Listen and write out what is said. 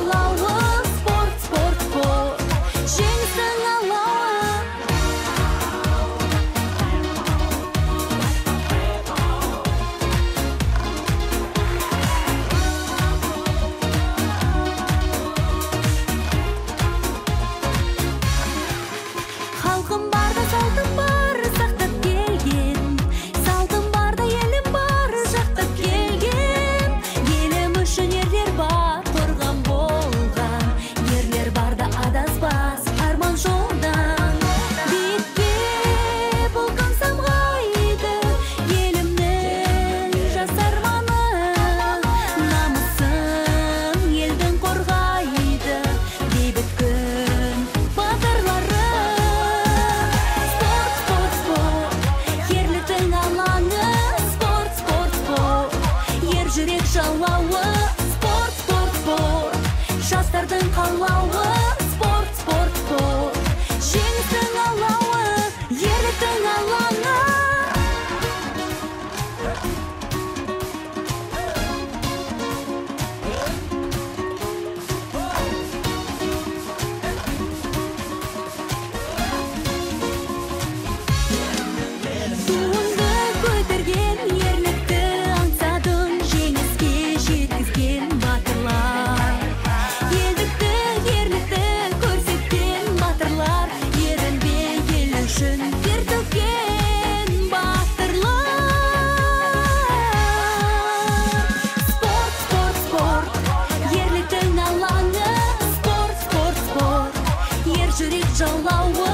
жалауы, спорт, спорт, спорт, жеңістің алауы. Халқым барда салтым бар, сақтап келген. Салтым барда елім бар, жақтап келген. Елім үшін ерлер бар, қорған болған. Ерлер барда адаспас, арман жолдан. Биікке бұлқын самғайды, елімнің жас арманы. Намысын елдің қорғайды, бейбіт күн батырлары. Спорт, спорт, спорт, ерліктің алаңы. Спорт, спорт, спорт, ер жүрек жалауы. Спорт, спорт, спорт, жастардың қалауы. Спорт, спорт, спорт, жеңістің алауы, ерліктің алаңы. Туыңды көтерген, ерлікті аңсадың, жеңіске жеткізген батырлар. Елдікті, ерлікті көрсеткен батырлар, ерінбей ел үшін тер төккен батырлар. Спорт, спорт, спорт, ерліктің алаңы. Спорт, спорт, спорт, ер жүрек жалауы.